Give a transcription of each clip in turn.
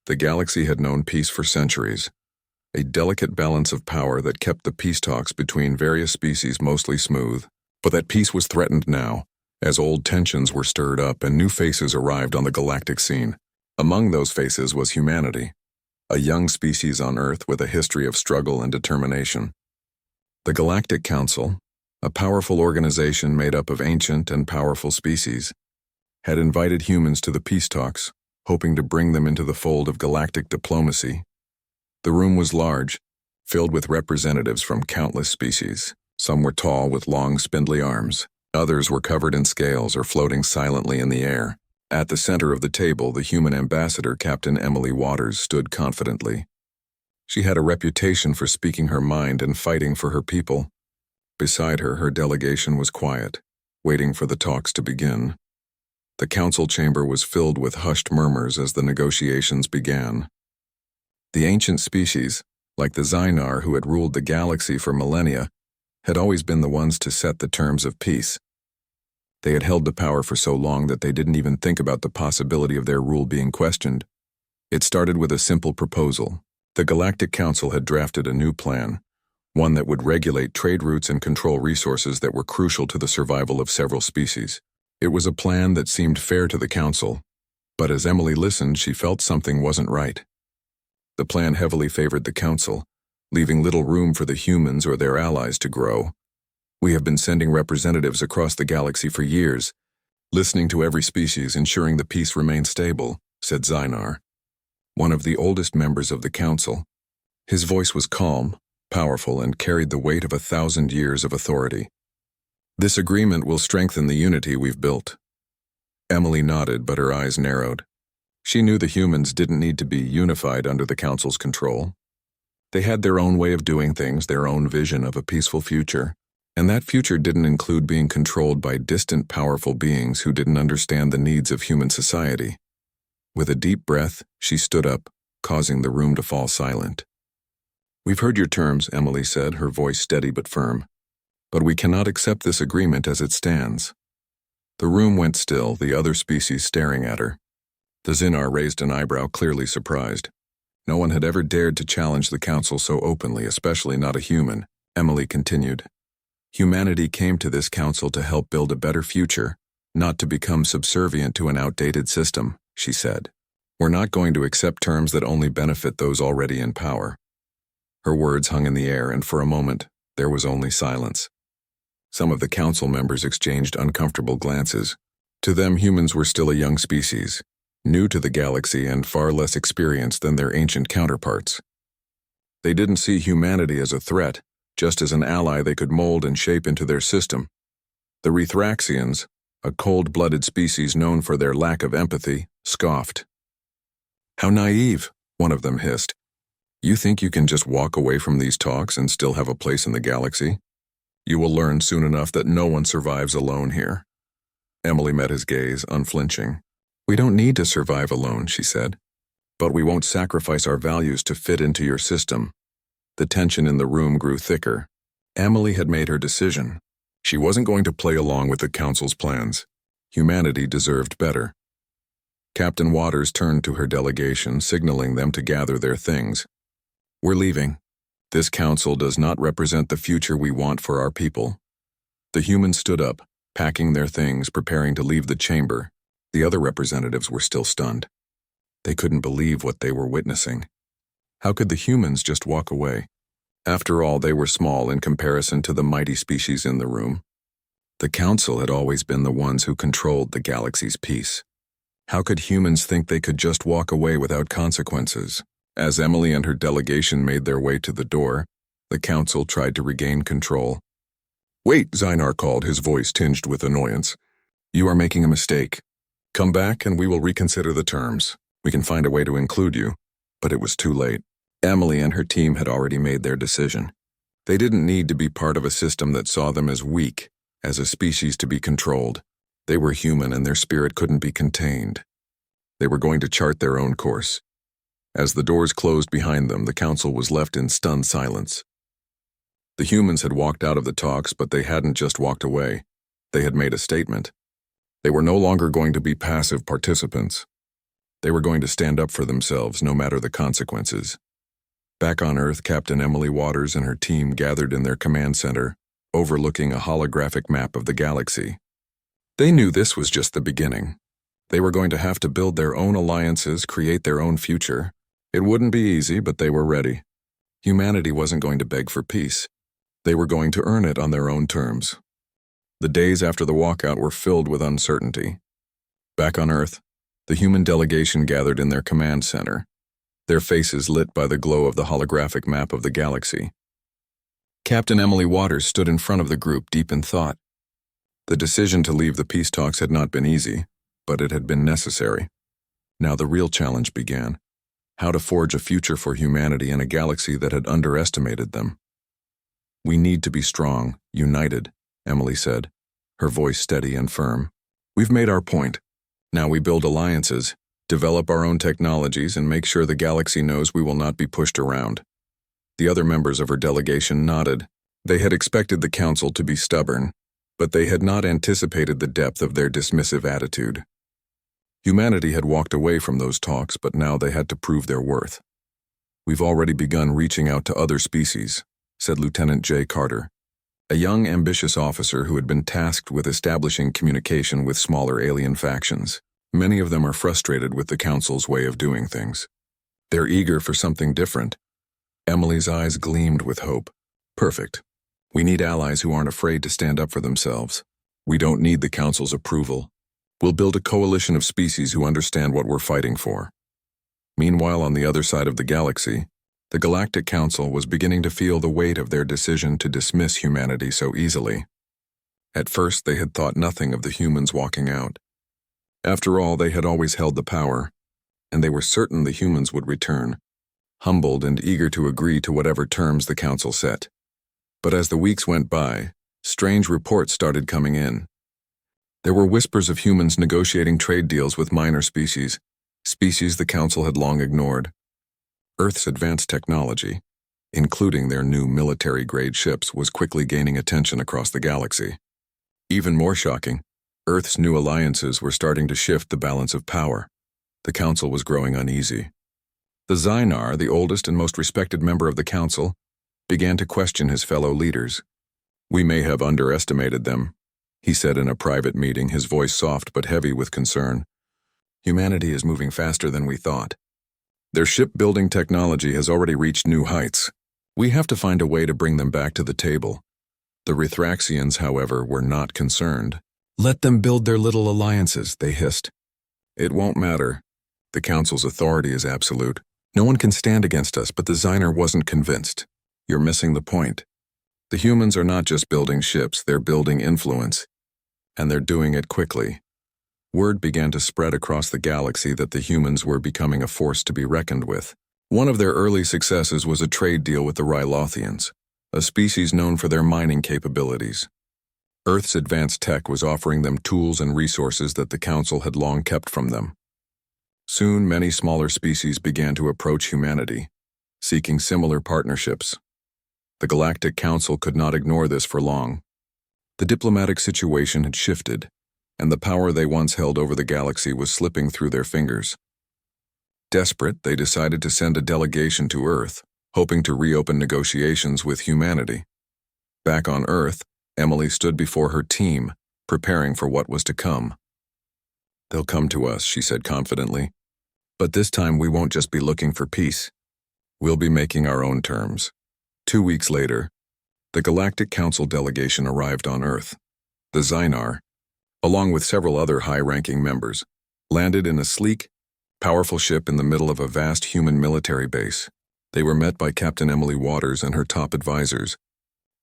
The galaxy had known peace for centuries, a delicate balance of power that kept the peace talks between various species mostly smooth. But that peace was threatened now, as old tensions were stirred up and new faces arrived on the galactic scene. Among those faces was humanity, a young species on Earth with a history of struggle and determination. The Galactic Council, a powerful organization made up of ancient and powerful species, had invited humans to the peace talks, hoping to bring them into the fold of galactic diplomacy. The room was large, filled with representatives from countless species. Some were tall with long, spindly arms. Others were covered in scales or floating silently in the air. At the center of the table, the human ambassador, Captain Emily Waters, stood confidently. She had a reputation for speaking her mind and fighting for her people. Beside her, her delegation was quiet, waiting for the talks to begin. The council chamber was filled with hushed murmurs as the negotiations began. The ancient species, like the Xynar who had ruled the galaxy for millennia, had always been the ones to set the terms of peace. They had held the power for so long that they didn't even think about the possibility of their rule being questioned. It started with a simple proposal. The Galactic Council had drafted a new plan, one that would regulate trade routes and control resources that were crucial to the survival of several species. It was a plan that seemed fair to the Council, but as Emily listened, she felt something wasn't right. The plan heavily favored the Council, leaving little room for the humans or their allies to grow. We have been sending representatives across the galaxy for years, listening to every species, ensuring the peace remains stable, said Xynar, one of the oldest members of the Council. His voice was calm, powerful, and carried the weight of 1,000 years of authority. This agreement will strengthen the unity we've built. Emily nodded, but her eyes narrowed. She knew the humans didn't need to be unified under the Council's control. They had their own way of doing things, their own vision of a peaceful future, and that future didn't include being controlled by distant, powerful beings who didn't understand the needs of human society. With a deep breath, she stood up, causing the room to fall silent. "We've heard your terms," Emily said, her voice steady but firm. "But we cannot accept this agreement as it stands." The room went still, the other species staring at her. The Xynar raised an eyebrow, clearly surprised. No one had ever dared to challenge the Council so openly, especially not a human. Emily continued. "Humanity came to this Council to help build a better future, not to become subservient to an outdated system," she said. "We're not going to accept terms that only benefit those already in power." Her words hung in the air, and for a moment, there was only silence. Some of the Council members exchanged uncomfortable glances. To them, humans were still a young species, new to the galaxy and far less experienced than their ancient counterparts. They didn't see humanity as a threat, just as an ally they could mold and shape into their system. The Rethraxians, a cold-blooded species known for their lack of empathy, scoffed. "How naive," one of them hissed. "You think you can just walk away from these talks and still have a place in the galaxy? You will learn soon enough that no one survives alone here." Emily met his gaze, unflinching. "We don't need to survive alone," she said. "But we won't sacrifice our values to fit into your system." The tension in the room grew thicker. Emily had made her decision. She wasn't going to play along with the Council's plans. Humanity deserved better. Captain Waters turned to her delegation, signaling them to gather their things. "We're leaving. This Council does not represent the future we want for our people." The humans stood up, packing their things, preparing to leave the chamber. The other representatives were still stunned. They couldn't believe what they were witnessing. How could the humans just walk away? After all, they were small in comparison to the mighty species in the room. The Council had always been the ones who controlled the galaxy's peace. How could humans think they could just walk away without consequences? As Emily and her delegation made their way to the door, the Council tried to regain control. "Wait," Xynar called, his voice tinged with annoyance. "You are making a mistake. Come back and we will reconsider the terms. We can find a way to include you." But it was too late. Emily and her team had already made their decision. They didn't need to be part of a system that saw them as weak, as a species to be controlled. They were human and their spirit couldn't be contained. They were going to chart their own course. As the doors closed behind them, the Council was left in stunned silence. The humans had walked out of the talks, but they hadn't just walked away. They had made a statement. They were no longer going to be passive participants. They were going to stand up for themselves, no matter the consequences. Back on Earth, Captain Emily Waters and her team gathered in their command center, overlooking a holographic map of the galaxy. They knew this was just the beginning. They were going to have to build their own alliances, create their own future. It wouldn't be easy, but they were ready. Humanity wasn't going to beg for peace. They were going to earn it on their own terms. The days after the walkout were filled with uncertainty. Back on Earth, the human delegation gathered in their command center, their faces lit by the glow of the holographic map of the galaxy. Captain Emily Waters stood in front of the group, deep in thought. The decision to leave the peace talks had not been easy, but it had been necessary. Now the real challenge began: how to forge a future for humanity in a galaxy that had underestimated them. "We need to be strong, united," Emily said, her voice steady and firm. "We've made our point. Now we build alliances, develop our own technologies, and make sure the galaxy knows we will not be pushed around." The other members of her delegation nodded. They had expected the council to be stubborn, but they had not anticipated the depth of their dismissive attitude. Humanity had walked away from those talks, but now they had to prove their worth. "We've already begun reaching out to other species," said Lieutenant J. Carter, a young, ambitious officer who had been tasked with establishing communication with smaller alien factions. "Many of them are frustrated with the Council's way of doing things. They're eager for something different." Emily's eyes gleamed with hope. "Perfect. We need allies who aren't afraid to stand up for themselves. We don't need the Council's approval. We'll build a coalition of species who understand what we're fighting for." Meanwhile, on the other side of the galaxy, the Galactic Council was beginning to feel the weight of their decision to dismiss humanity so easily. At first, they had thought nothing of the humans walking out. After all, they had always held the power, and they were certain the humans would return, humbled and eager to agree to whatever terms the Council set. But as the weeks went by, strange reports started coming in. There were whispers of humans negotiating trade deals with minor species the Council had long ignored. Earth's advanced technology, including their new military-grade ships, was quickly gaining attention across the galaxy. Even more shocking, Earth's new alliances were starting to shift the balance of power. The Council was growing uneasy. The Xynar, the oldest and most respected member of the Council, began to question his fellow leaders. "We may have underestimated them," he said in a private meeting, his voice soft but heavy with concern. "Humanity is moving faster than we thought. Their shipbuilding technology has already reached new heights. We have to find a way to bring them back to the table." The Rithraxians, however, were not concerned. "Let them build their little alliances," they hissed. "It won't matter. The Council's authority is absolute. No one can stand against us," but the Xynar wasn't convinced. "You're missing the point. The humans are not just building ships, they're building influence. And they're doing it quickly." Word began to spread across the galaxy that the humans were becoming a force to be reckoned with. One of their early successes was a trade deal with the Rylothians, a species known for their mining capabilities. Earth's advanced tech was offering them tools and resources that the Council had long kept from them. Soon, many smaller species began to approach humanity, seeking similar partnerships. The Galactic Council could not ignore this for long. The diplomatic situation had shifted, and the power they once held over the galaxy was slipping through their fingers. Desperate, they decided to send a delegation to Earth, hoping to reopen negotiations with humanity. Back on Earth, Emily stood before her team, preparing for what was to come. "They'll come to us," she said confidently. "But this time we won't just be looking for peace. We'll be making our own terms." 2 weeks later, the Galactic Council delegation arrived on Earth. The Xynar, along with several other high-ranking members, landed in a sleek, powerful ship in the middle of a vast human military base. They were met by Captain Emily Waters and her top advisors,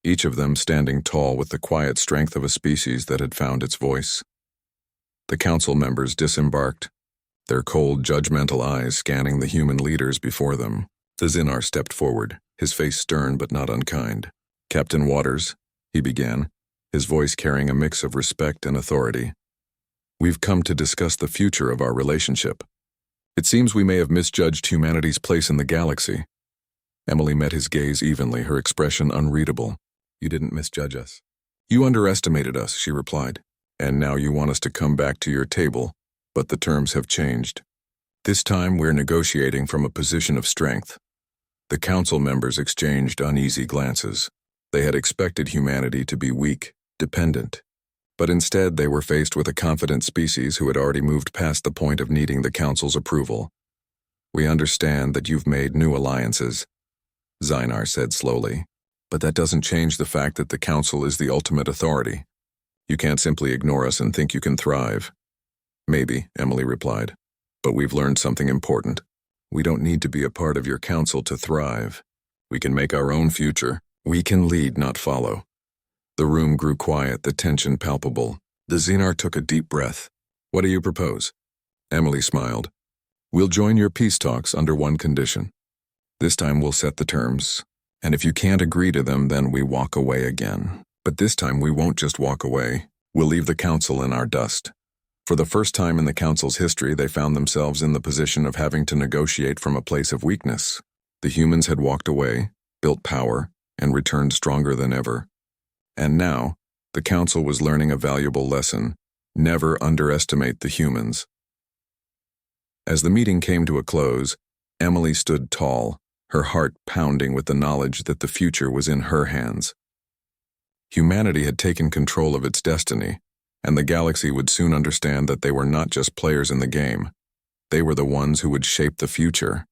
each of them standing tall with the quiet strength of a species that had found its voice. The council members disembarked, their cold, judgmental eyes scanning the human leaders before them. The Xynar stepped forward, his face stern but not unkind. "Captain Waters," he began, his voice carrying a mix of respect and authority. "We've come to discuss the future of our relationship. It seems we may have misjudged humanity's place in the galaxy." Emily met his gaze evenly, her expression unreadable. "You didn't misjudge us. You underestimated us," she replied. "And now you want us to come back to your table, but the terms have changed." This time we're negotiating from a position of strength. The council members exchanged uneasy glances. They had expected humanity to be weak, dependent. But instead they were faced with a confident species who had already moved past the point of needing the council's approval. "We understand that you've made new alliances," Zynar said slowly. "But that doesn't change the fact that the council is the ultimate authority. You can't simply ignore us and think you can thrive." "Maybe," Emily replied. "But we've learned something important. We don't need to be a part of your council to thrive. We can make our own future. We can lead, not follow." The room grew quiet, the tension palpable. The Zynar took a deep breath. "What do you propose?" Emily smiled. "We'll join your peace talks under one condition. This time we'll set the terms, and if you can't agree to them, then we walk away again. But this time we won't just walk away. We'll leave the council in our dust." For the first time in the council's history, they found themselves in the position of having to negotiate from a place of weakness. The humans had walked away, built power, and returned stronger than ever. And now, the council was learning a valuable lesson: never underestimate the humans. As the meeting came to a close, Emily stood tall, her heart pounding with the knowledge that the future was in her hands. Humanity had taken control of its destiny, and the galaxy would soon understand that they were not just players in the game. They were the ones who would shape the future.